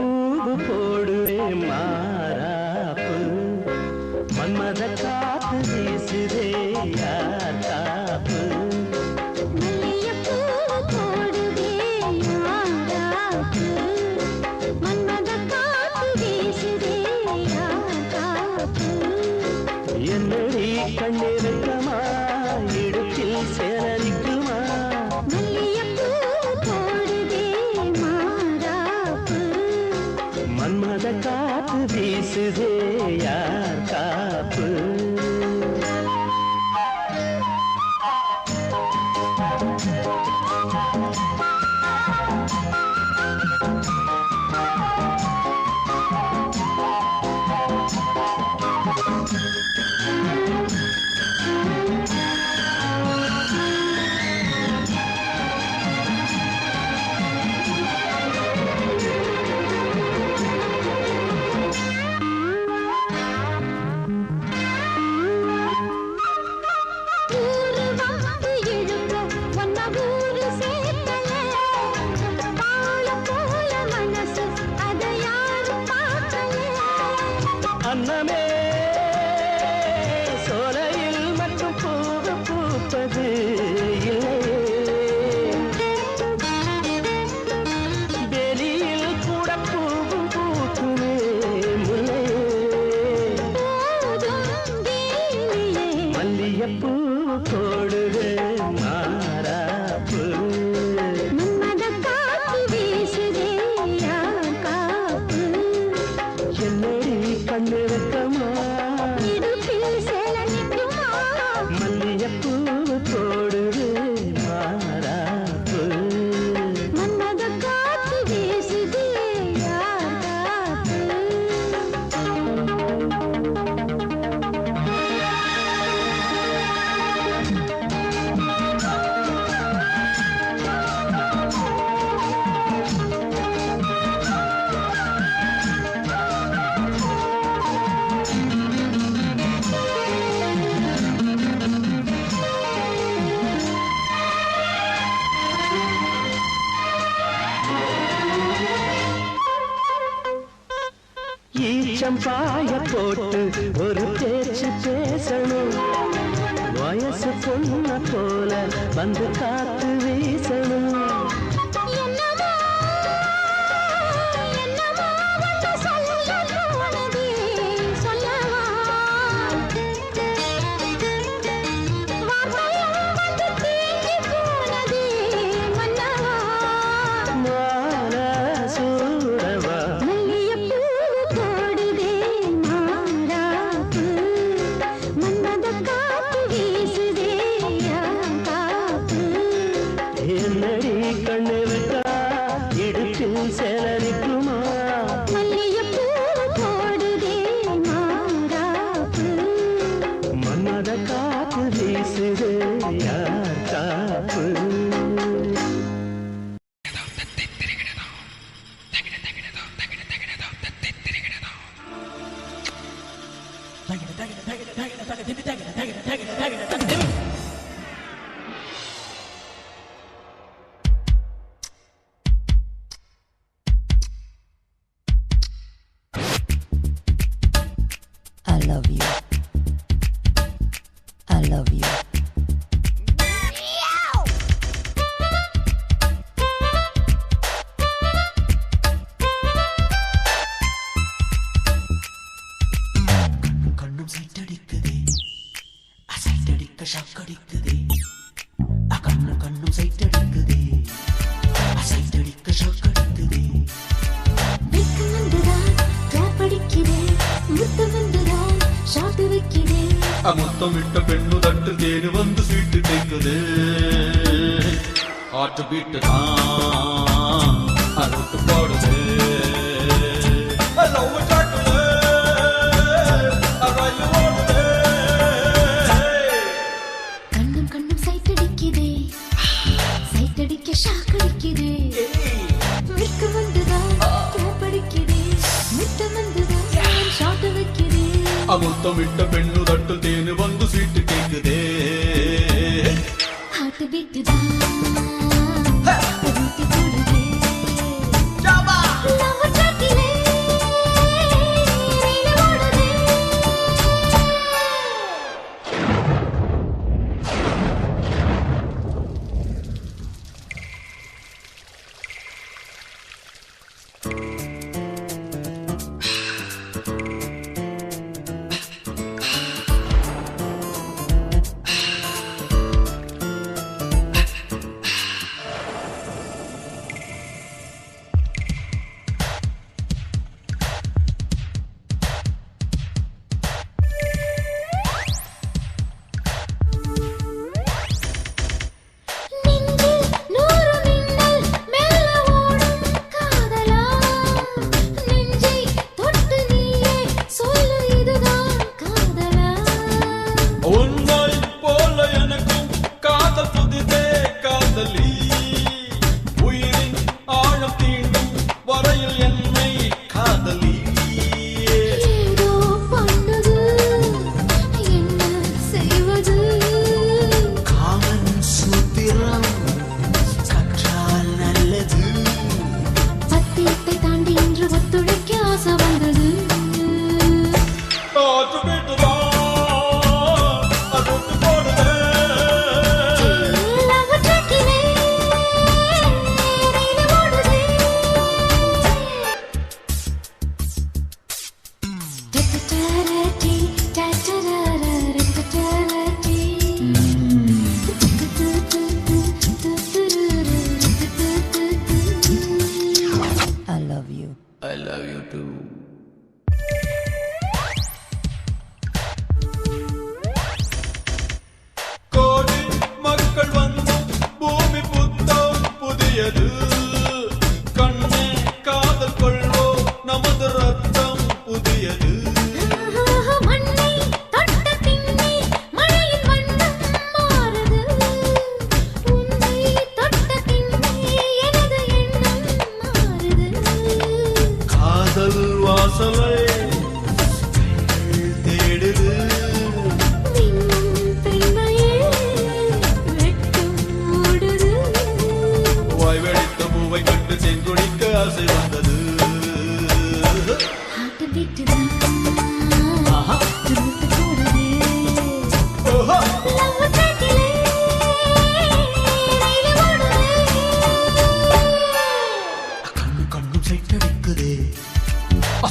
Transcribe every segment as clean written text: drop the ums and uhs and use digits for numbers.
பூவு போடுவே மாறாப்பு மன்மத காத்து வீசுதே யார் காப்பு என்னடி கண்ணிருக்கமா இடுப்பில் சேரரிக்குமா மன்மத காத்து வீசுதே யார் காப்பு அன்னமே சோலையில் மட்டும் பூவு பூப்பது இல்லையே வெளியில் கூட பூவும் பூக்குமே முல்லையே மல்லியப்பூ போடுவே மாறாப்பு கண்ணிருக்கமா மல்லியப்பூ போடுவே மாறாப்பு ஈச்சம்பாய போட்டு ஒரு பேச்சு பேசணும் வயசு பொண்ண போல வந்து காத்து வீசணும் என்னடி கண்ணிருக்கா இடுப்பில் சேலரிக்குமா மன்மத காத்து வீசுதே யார் காப்பு I love you. I love you. கண்ணும் சைட்டடிக்குதே அசைட்டடிக்க ஷாக்கடிக்குதே கண்ணும் சைட்டடிக்குதே அசைட்டடிக்க ஷாக்கடிக்குதே முத்தம் விட்ட பெண்ணு தட்டு தேனு வந்து சீட்டு கேட்குது ஆட்டு பீட்டு தான் அறுத்து போடுது கண்ணும் சைட்டடிக்குதே சைட்டடிக்க ஷாக்கடிக்குதே விற்கு வந்துதான் படிக்குதே முத்தம் வந்துதான் ஷாட்டு வைக்குதே முத்தம் விட்ட பெண்ணு தட்டு தேனு வந்து சீட்டு கேட்குதே ஹார்ட் பீட் தான் ரூட்டி போடுதே லவ் ட்ராக்கிலே you. I love you too. கோடி மக்கள் வந்தும் பூமி புத்தம் புதியது கண்ணே காதல் கொள்வோ நமது ரத்தம் புதியது மண்ணை தொட்ட பின்னே மழையின் வண்ணம் மாறுது. உன்னை தொட்ட பின்னே எனது எண்ணம் மாறுது. காதல் வாசலை தேடுது மின்னும் பெண்மையே வெட்கம் ஓடுது. வாய் வெடித்த பூவை கண்டு செங்குடிக்க ஆசை வந்தது ஹார்ட் பீட்டுதான் துருத்து போடுதே. ஓஹோ லவ் ட்ராக்கிலே ரயில் ஓடுதே. கண்ணு கண்ணும் சைட்டடிக்குதே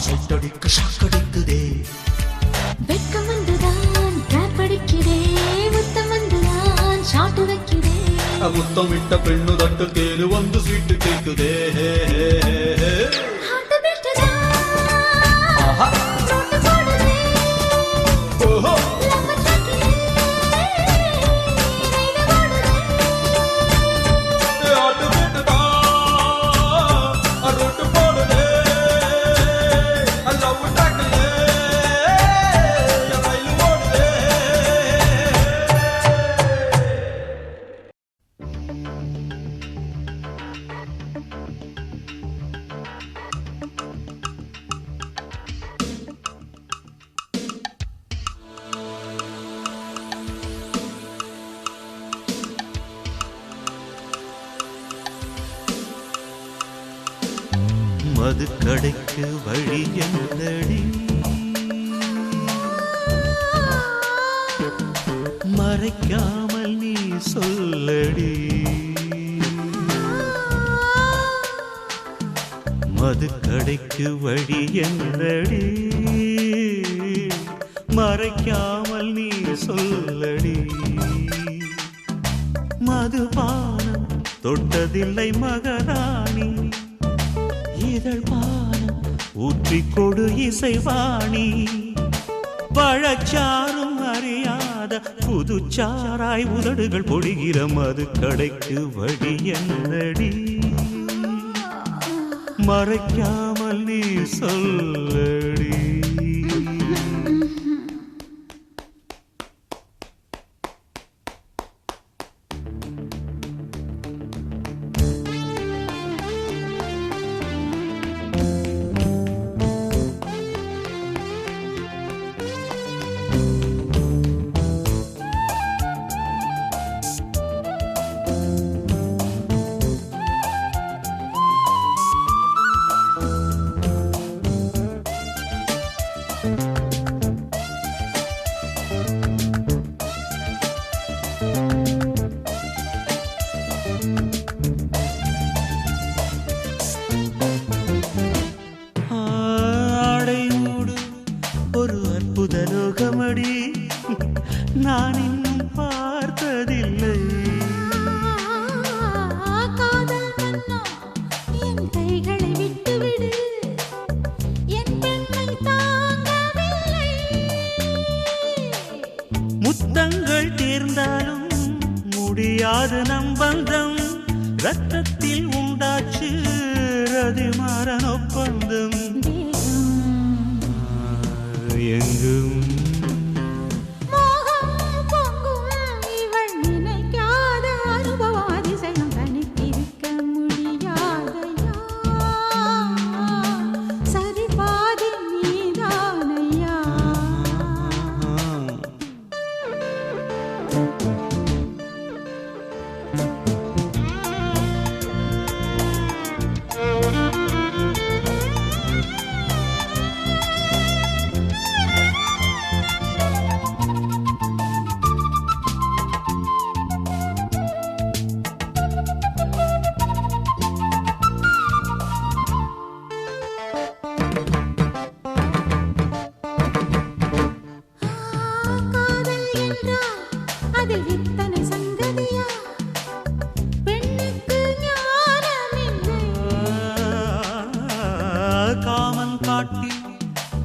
சைட்டடிக்க ஷாக்கடிக்குதே வெட்கம் வந்துதான் ட்ராப் அடிக்கிறே. முத்தம் வந்துதான் ஷாட் வைக்கிறே. முத்தமிட்ட பெண்ணு தட்டு தேனு வந்து சீட்டு கேக்குதே ஹார்ட் பீட்டுதான் ஆஹா துருத்து போடுதே. ஓஹோ லவ் ட்ராக்கிலே ரயில் ஓடுதே. ஆட்டு போட்டுதான் ரொட்டு போடுதே லவ் டாக்கலே ரயில் ஓடுதே மதுக்கடைக்கு வழி என்னடி மறைக்காமல் நீ சொல்லடி மதுக்கடைக்கு வழி என்னடி மறைக்காமல் நீ சொல்லடி மதுபானம் தொட்டதில்லை மகாராணி இதழ் பானம் ஊற்றிக் கொடு இசைவாணி பழச்சாரும் அறியாத புதுச்சாராய் உதடுகள் பொழிகிற மது கடைக்கு வழி என்னடி மறைக்காமல் நீ சொல்லடி ஆடையூடு ஒரு அற்புத லோகமடி நான் இன்னும் பார்த்ததில்லை காதல் மன்னா என் கைகளை விட்டுவிடு. என் பெண்ணை தாங்கவில்லை. முத்தங்கள் தேர்ந்தாலும் முடியாது நம் பந்தம் ரத்தத்தில் உண்டாச்சு ரதிமாறன் ஒப்பந்தம் எங்கும் மோகம் பொங்கும் இவள் நினைக்காத அனுபவ அதிசயம் தனித்திருக்க முடியாதையா. சரி பாதி நீதானையா. காமன் காட்டி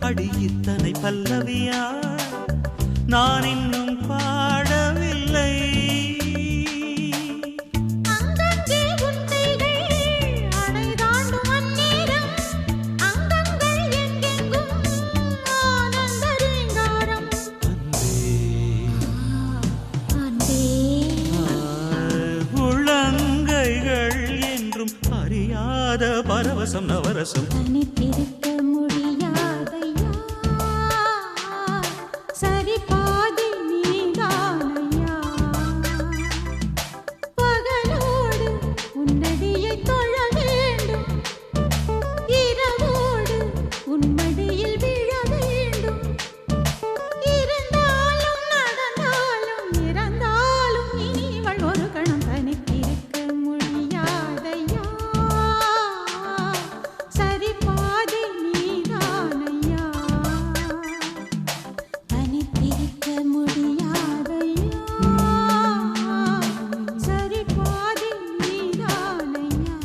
அடி இத்தனை பல்லவியா நான் இன்னும் பாடவில்லை. அங்கங்கே உன்னைகள் அணை தாண்டும் அந்நேரம் அங்கங்கள் எங்கெங்கும் ஆனந்த ரீங்காரம். அன்பே உள்ளங்கைகள் என்றும் அறியாத பரவசம் நவரசம் தனித்திருக்க முடியாதையா சரி பாதி நீதானையா. பகலோடு உன்னடியை தொழ வேண்டும் இரவோடு உன்மடியில் விழ வேண்டும். இருந்தாலும் நடந்தாலும் இறந்தாலும் இனிவள் ஒரு கணம் தனித்திருக்க முடியாதையா சரி பாதி நீதானையா. தனித்திருக்க முடியாதையா சரி பாதி நீதானையா.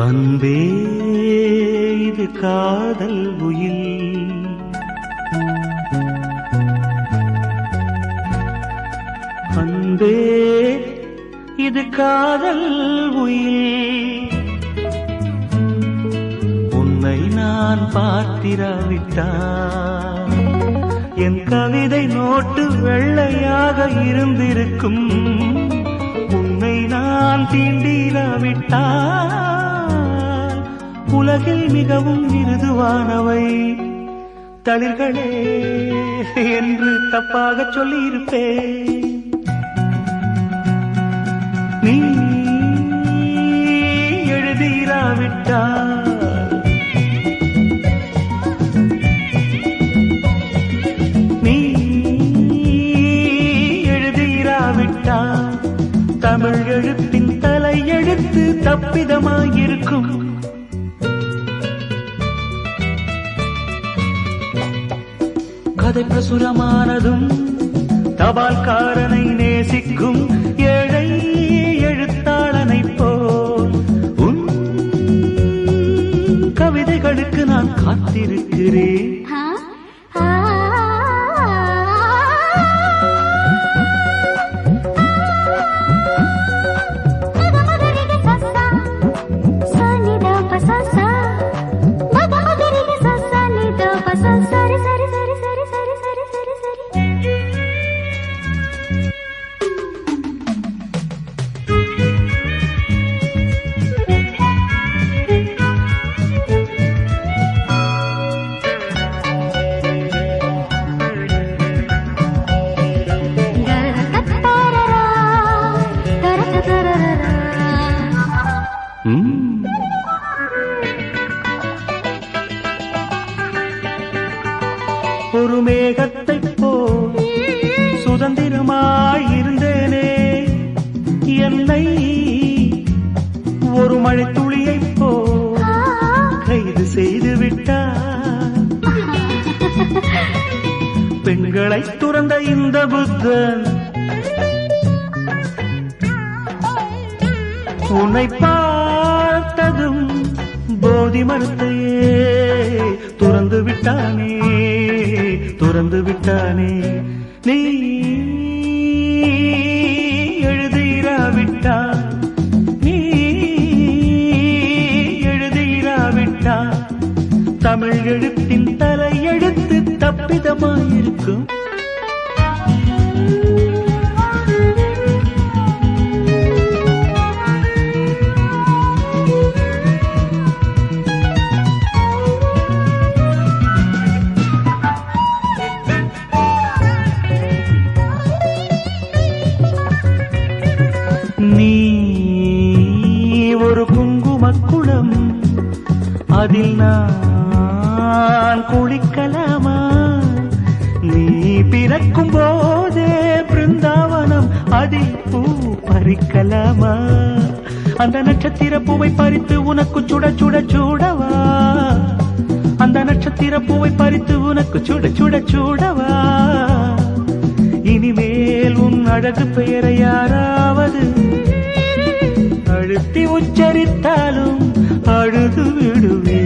அன்பே இது காதல் உயில் அன்பே இது காதல் உயில். உன்னை நான் பார்த்திராவிட்டால் என் கவிதை நோட்டு வெள்ளையாக இருந்திருக்கும். உன்னை நான் தீண்டிராவிட்டால் உலகில் மிகவும் மிருதுவானவை தளிர்களே என்று தப்பாக சொல்லியிருப்பேன். நீ எழுதிராவிட்டால் நீ எழுதிராவிட்டால் தமிழ் எழுத்தின் தலையெழுத்து தப்பிதமாயிருக்கும். கதை பிரசுரமானதும் தபால்காரனை நேசிக்கும் ஏழை எழுத்தாளனை போல் உன் கவிதைகளுக்கு நான் காத்திருக்கிறேன். ஒரு மேகத்தை போல் சுதந்திரமாயிருந்தேனே என்னை ஒரு மழை துளியை போல் கைது செய்து விட்டார். பெண்களை துறந்த இந்த புத்தன் உன்னை பார்த்ததும் போதி மரத்தையே துறந்து விட்டானே துறந்து விட்டானே. நீ எழுதிராவிட்டால் நீ எழுதிராவிட்டால் தமிழ் எழுத்தின் தலையெழுத்து தப்பிதமாயிருக்கும். நீ ஒரு குங்குமக்குளம் அதில் நான் குளிக்கலாமா? நீ பிறக்கும் போதே பிருந்தாவனம் அதில் பூ பறிக்கலாமா? அந்த நட்சத்திர பூவை பறித்து உனக்கு சுட சுட சூடவா? அந்த நட்சத்திர பூவை பறித்து உனக்கு சுட சுட சூடவா? இனிமேல் உன் அழகு பெயரை யாராவது நிறுத்தி உச்சரித்தாலும் அழுது விடுவே.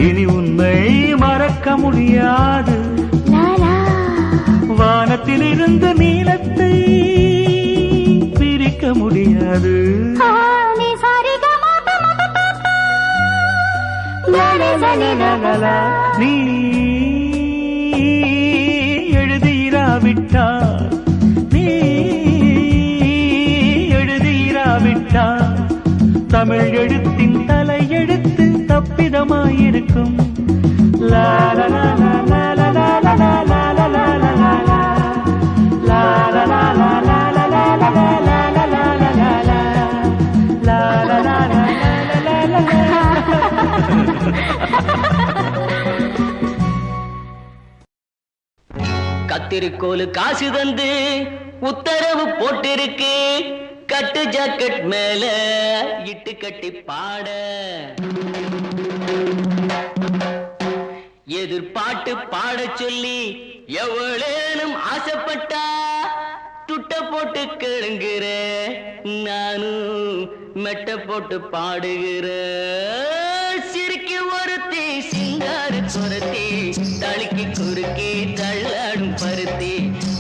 இனி உன்னை மறக்க முடியாது. வானத்தில் இருந்து நீலத்தை பிரிக்க முடியாது. நீ எழுதிராவிட்டார், நீ எழுதிராவிட்டார், தமிழ் எழுத்தின் தலையெழுத்து தப்பிதமாயிருக்கும். லா லா லா லா லா லா லா லா லா லா லா லா லா லா லா லா லா லா கத்திரிக்கோலு காசு தந்து உத்தரவு போட்டிருக்கு, கட்டு ஜாக்கெட் மேல இட்டு கட்டி பாட. எதிர்பாட்டு பாட சொல்லி எவ்வளேனும் ஆசைப்பட்டா துட்ட போட்டு கேளுங்கிற, நானும் மெட்ட போட்டு பாடுகிற. சிரிக்கி ஒருத்தி சிங்காரு சொரத்தி, தழுக்கி குறுக்கி தள்ளாடும் பருத்தி,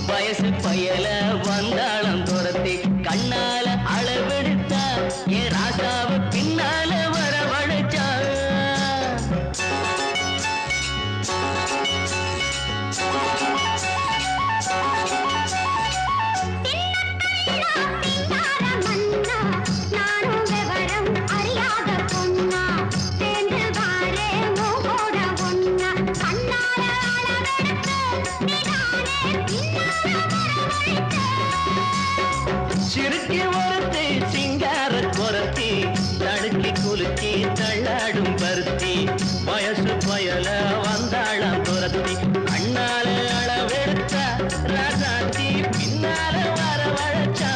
வயசு பயல வந்தாளம் துரத்தி, கண்ணால அளவெடுத்தா ஏ ராசாவ பின்னால வரவழைச்சா. சிறுக்கி ஒருத்தி சிங்கார கொரத்தி, தடுக்கி குலுக்கி தள்ளாடும் பருத்தி, வயசு பயல வந்தாளம் துரத்தி, கண்ணால அளவெடுத்த ராசாத்தி பின்னால வரவழைச்சா.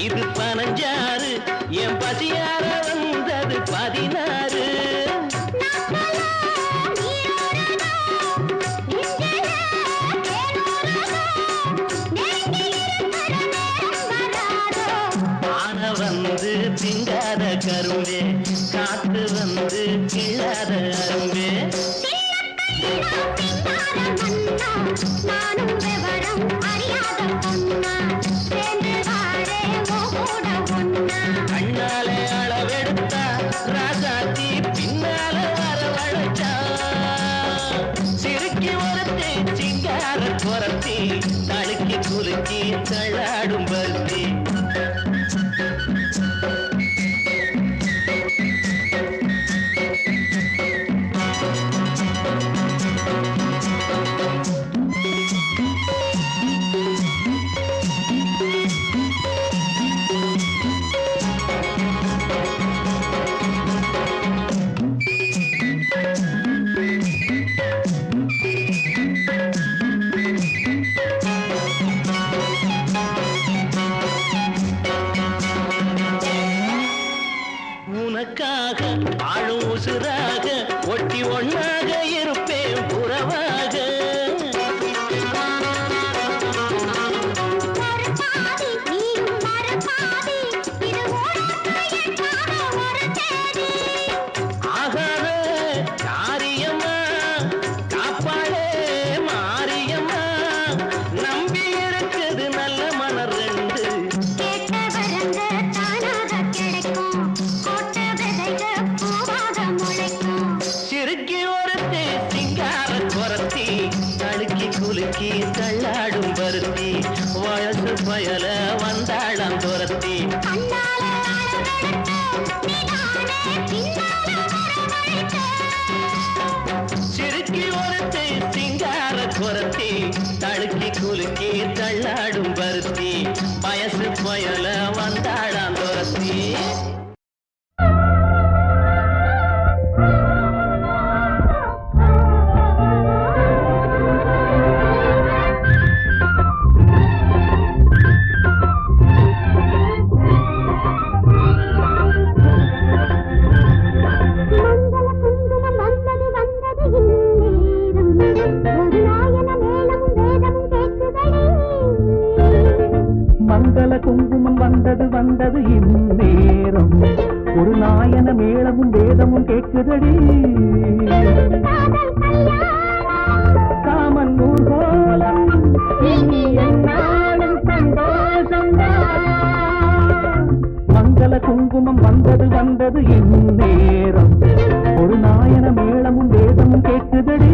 இது 15, என் பசியார வந்தது 16. ஆன வந்து திங்காத கரும்பே, காத்து வந்து கிள்ளாத அரும்பே. கண்ணாலே அளவெடுத்தா ராசாத்தி பின்னால வரவழைச்சா. சிறுக்கி ஒருத்தி சிங்கார கொரத்தி, தழுக்கி குலுக்கி தள்ளாடும் பருத்தி. பருத்தி வயசு பயல வந்தாளம் துரத்தி சிறுக்கி ஒருத்தி சிங்கார குரத்தி தழுக்கி குலுக்கி தள்ளாடும் பருத்தி வயசு பயல வந்தாளம் துரத்தி மங்கள குங்குமம் வந்தது வந்தது இந்நேரம் ஒரு நாயன மேளமும் வேதமும் கேட்குதடி காமன் ஊர்கோலம் இனி என்னாலும் சந்தோஷம் மங்கள குங்குமம் வந்தது வந்தது இந்நேரம் ஒரு நாயன மேளமும் வேதமும் கேட்குதடி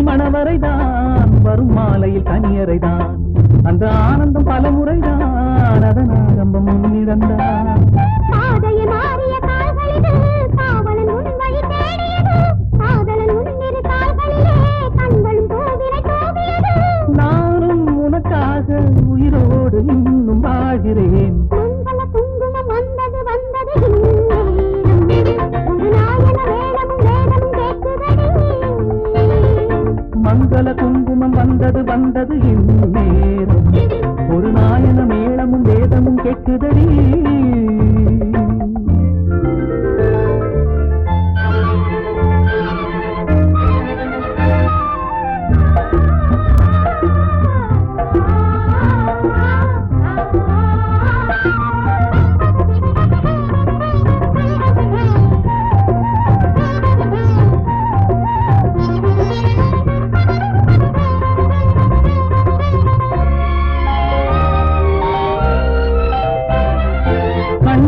மணவரைதான் வரும் மாலையில் கனியரைதான் அந்த ஆனந்தம் பல முறைதான் அதன் ஆரம்பம் முன்னிறந்தான் நானும் உனக்காக உயிரோடு இன்னும் வாழ்கிறேன் மங்கள குங்குமம் வந்தது வந்தது இந்நேரம் ஒரு நாயன மேளமும் வேதமும் கேட்குதடி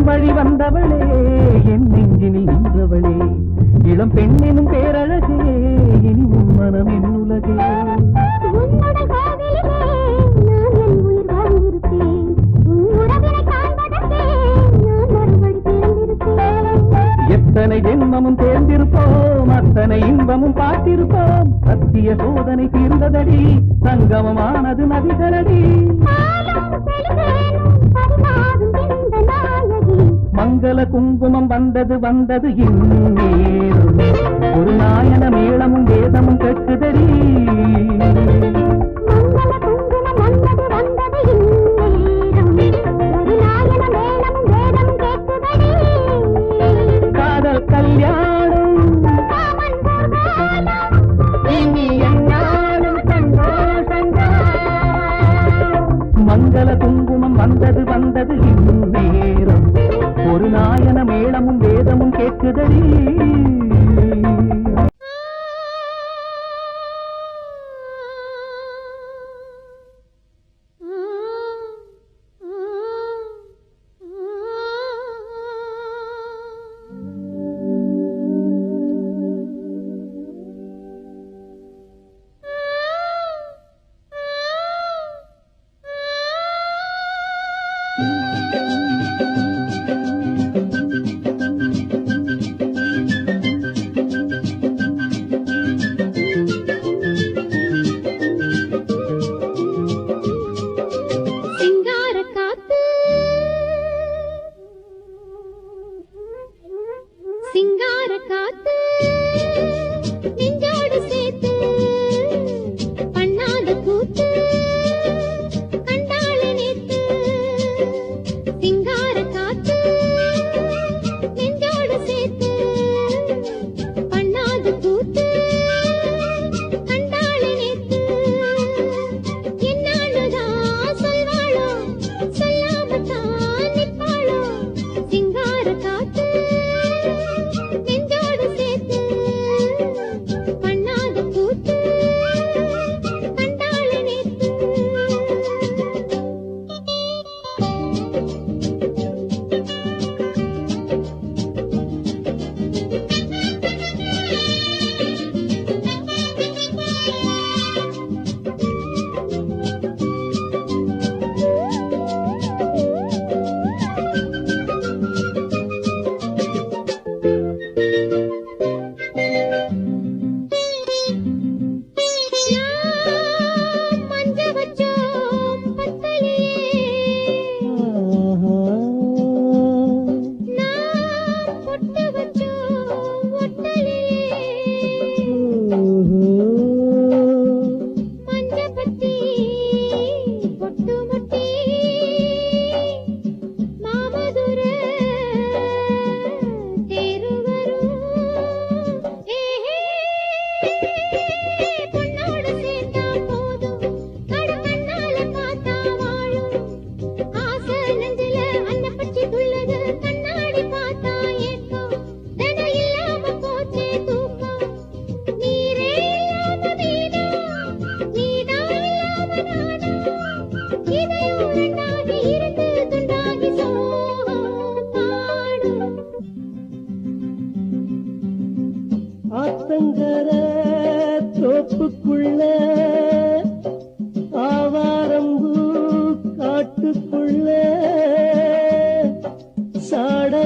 வழி வந்தவளே என் நெஞ்சினில் நின்றவளே இளம் பெண்ணினும் பேரழகே இனி உன் மனம் என் உலகே எத்தனை ஜென்மமும் தேர்ந்திருப்போம் அத்தனை இன்பமும் பார்த்திருப்போம் சத்திய சோதனை தீர்ந்ததடி சங்கமமானது நதிகளடி மங்கள குங்குமம் வந்தது வந்தது இந்நேரம் ஒரு நாயன மேளமும் வேதமும் கேட்குதடி காதல் கல்யாணம் இனி என்னாலும் மங்கள குங்குமம் வந்தது வந்தது இந்நேரம் ஒரு நாயன மேளமும் வேதமும் கேட்குதடி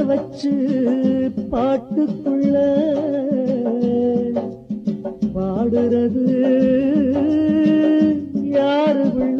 வச்சு பாட்டுக்குள்ள பாடுறது யாரு உள்ள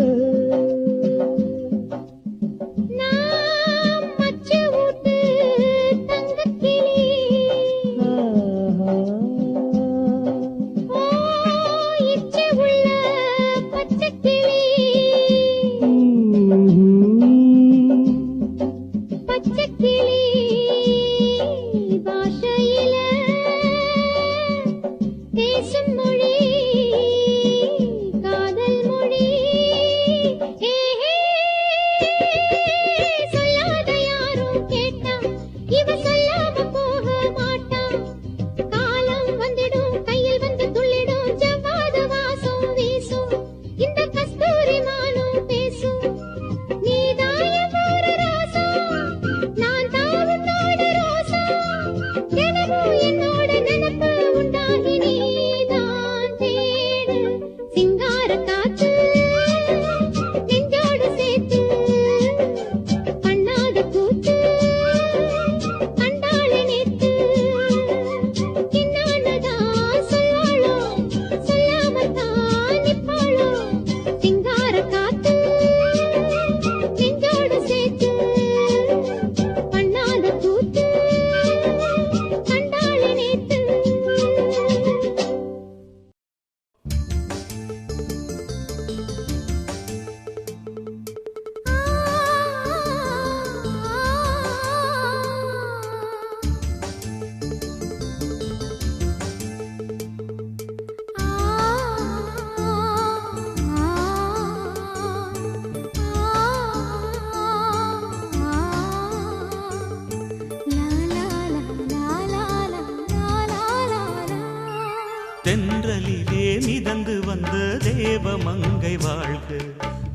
தென்றலிலே மிதந்து வந்த தேவ மங்கை வாழ்க,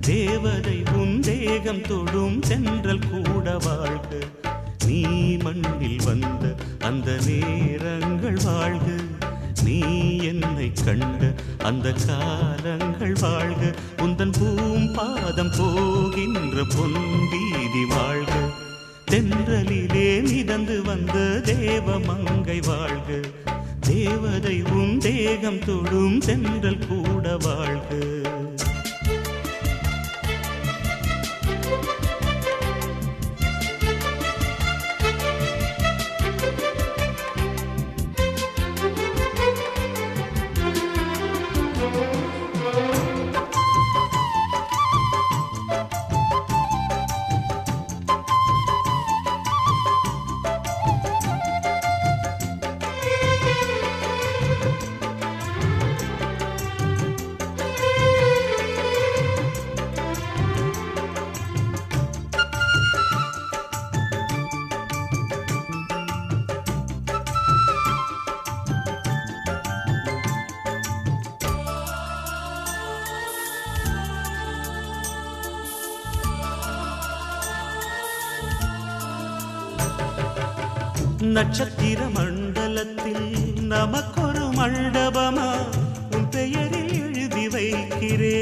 தேவதை உன் தேகம் தொடும் தென்றல் கூட வாழ்க. நீ மண்ணில் வந்த அந்த நேரங்கள் வாழ்க, நீ என்னை கண்ட அந்த காலங்கள் வாழ்க. உந்தன் பூம்பாதம் போகின்ற பொன் வீதி வாழ்க. தென்றலிலே மிதந்து வந்த தேவ மங்கை வாழ்க, தேவதை உன் தேகம் தொடும் தென்றல் கூட வாழ்க. நட்சத்திர மண்டலத்தில் நமக்கொரு மண்டபமா உன் பெயரில் எழுதி வைக்கிறே,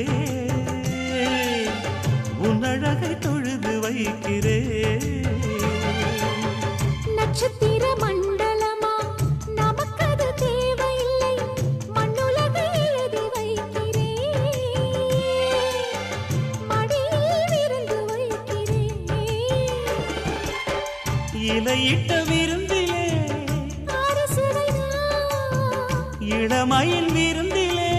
உன் அழகை தொழுது வைக்கிறே. நட்சத்திர மண்டலமா நமக்கது தேவையில்லை, மண்ணுலகை எழுதி வைக்கிறே, மடியில் விருந்து வைக்கிறே. இலையிட்ட விருந்திலே இளமயில் விருந்திலே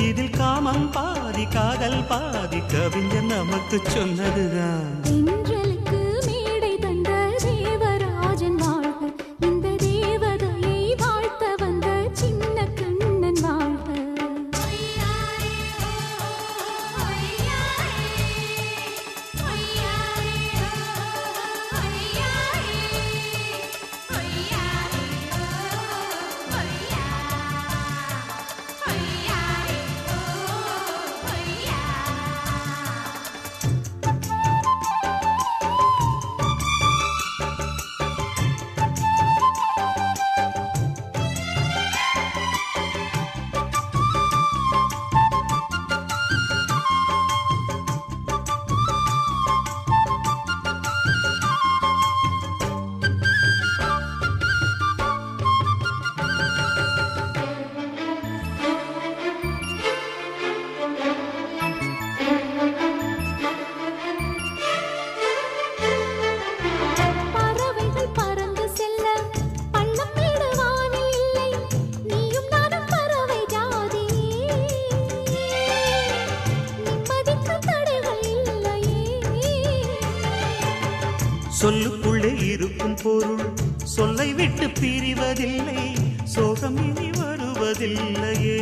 இதில் காமம் பாதி காதல் பாதி கவிஞர் நமக்கு சொன்னதுதான். தென்றலுக்கு மேடை தந்த தேவராஜன் வாழ்க, இந்த தேவதையை வாழ்த்த வந்த சின்ன கண்ணன் வாழ்க. சொல்லுக்குள்ளே இருக்கும் பொருள் சொல்லை விட்டு பிரிவதில்லை, சோகம் இனி வருவதில்லையே,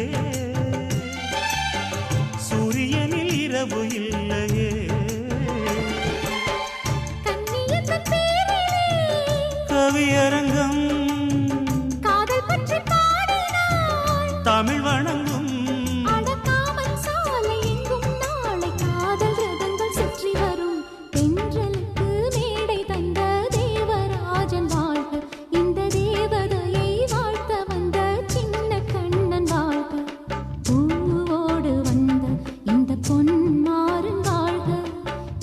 சூரியனில் இரவு இல்லையே. கவியரங்கம் காதல் பற்றி பாடினாள், தமிழ் வணங்கும் அடக்காமல் சாலை எங்கும் நாளை காதல் ரதங்கள் சுற்றி வரும். தென்றலுக்கு மேடை தந்த தேவராஜன் வாழ்க, இந்த தேவதையை வாழ்த்த வந்த சின்ன கண்ணன் வாழ்க. பூவோடு வந்த இந்த பொன்மாறன் வாழ்க,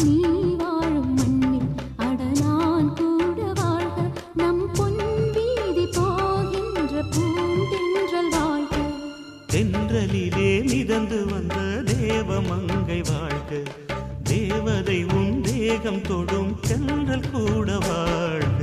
நீ வாழும் மண்ணில் அட நான் கூட வாழ்க. நம் பொன் வீதி போகின்ற பூந்தென்றல் வாழ்க. தென்றலிலே மிதந்து வந்த தேவமங்கை வாழ்க, தேவதை உன் தேகம் தொடும் தென்றல் கூட வாழ்க.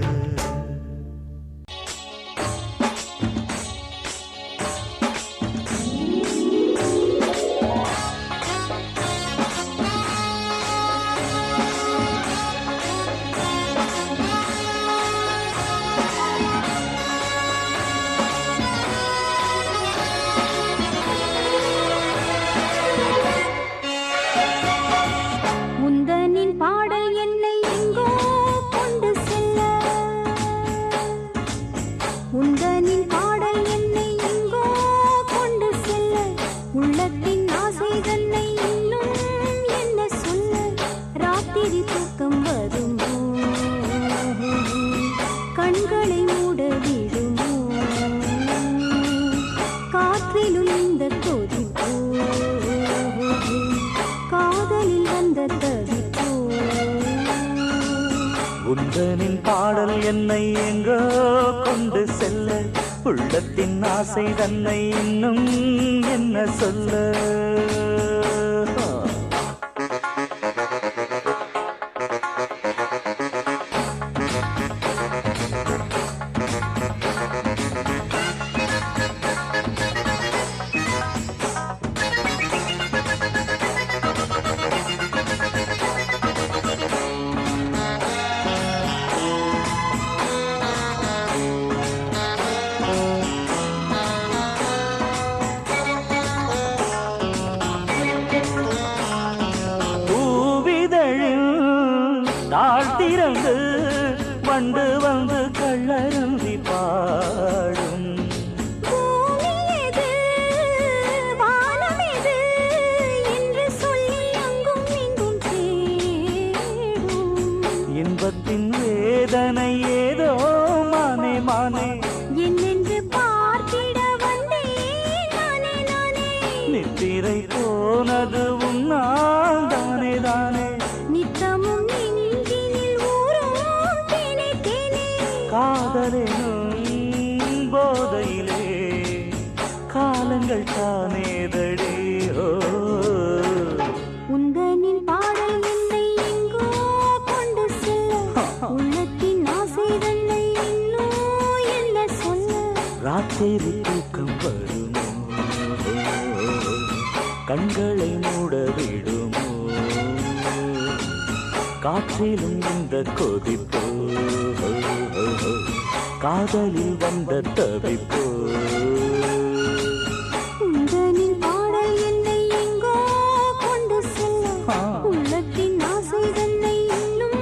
முந்தனின் பாடல் என்னை எங்கோ கொண்டு செல்ல, முந்தனின் பாடல் என்னை எங்கோ கொண்டு செல்ல, உள்ளத்தின் ஆசை தன்னை இன்னும் என்ன சொல்ல. ராத்திரி தூக்கம் வருமோ, கண்களை மூட விடுமோ, காற்றிலும் இந்த கொதிப்போ, காதலில் வந்த தவிப்போ. உந்தனின் பாடல் என்னை எங்கோ கொண்டு செல்ல, உள்ளத்தின் ஆசை தன்னை இன்னும் என்ன சொல்ல. தாழ்த்திறந்து வண்டு வந்து கள்ளருந்தி பாடும். பூமி எது, வானம் எது என்று சொல்லி அங்கும் இங்கும் தேடும். இன்பத்தின் வேதனை ஏதோ மானே மானே, என்னென்று பார்த்திட வந்தேன் நானே நானே. நித்திரை போனது உன்னால் தானே தானே. நித்தமும் நெஞ்சினில் ஊறும் தேனே தேனே. காதலெனும் போதையிலே காலங்கள் தானேதடி. ஓ உந்தனின் பாடல் என்னை எங்கோ கொண்டு செல்ல, உள்ளத்தின் ஆசை தன்னை இன்னும் என்ன சொல்ல. ராத்திரி தூக்கம் வருமோ, கண்களை மூட விடுமோ, காற்றிலும் இந்த கொதிப்போ, காதலில் வந்த தவிப்போ. உந்தனின் பாடல் என்னை எங்கோ கொண்டு செல்ல, உள்ளத்தின் ஆசை தன்னை இன்னும்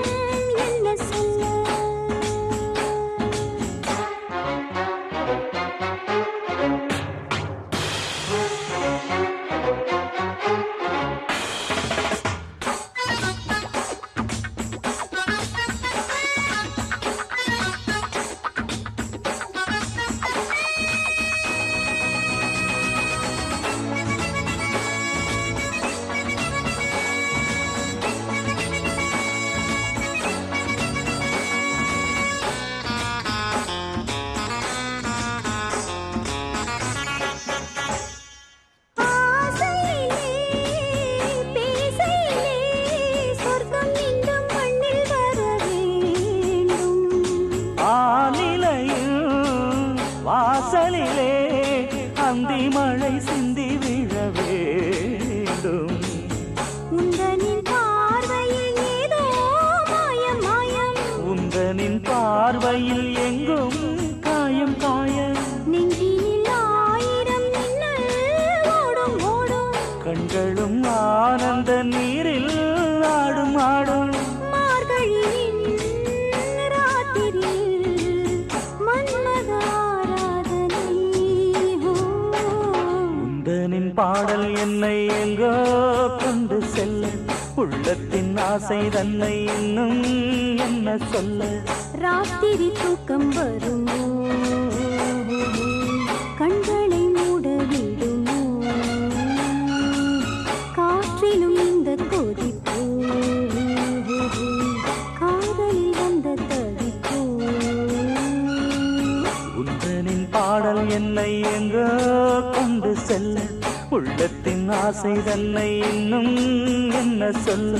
என்ன சொல்ல. நின் பார்வையில் எங்கும் காயம் காயம் நெஞ்சினில் ஆயிரம் மின்னல் ஓடும் ஓடும் கண்களும் ஆனந்த நீரில் ஆடும் ஆடும் மார்கழியின் ராத்திரியில் மன்மத ஆராதனை உந்தனின் பாடல் என்னை எங்கோ கொண்டு செல்ல உள்ளத்தின் ஆசை தன்னை இன்னும் என்ன சொல்ல ராத்திரி தூக்கம் வருமோ கண்களை மூட விடுமோ காற்றிலும் இந்த கொதிப்போ காதலில் வந்த தவிப்போ உந்தனின் பாடல் என்னை எங்கோ கொண்டு செல்ல உள்ளத்தின் ஆசை தன்னை இன்னும் என்ன சொல்ல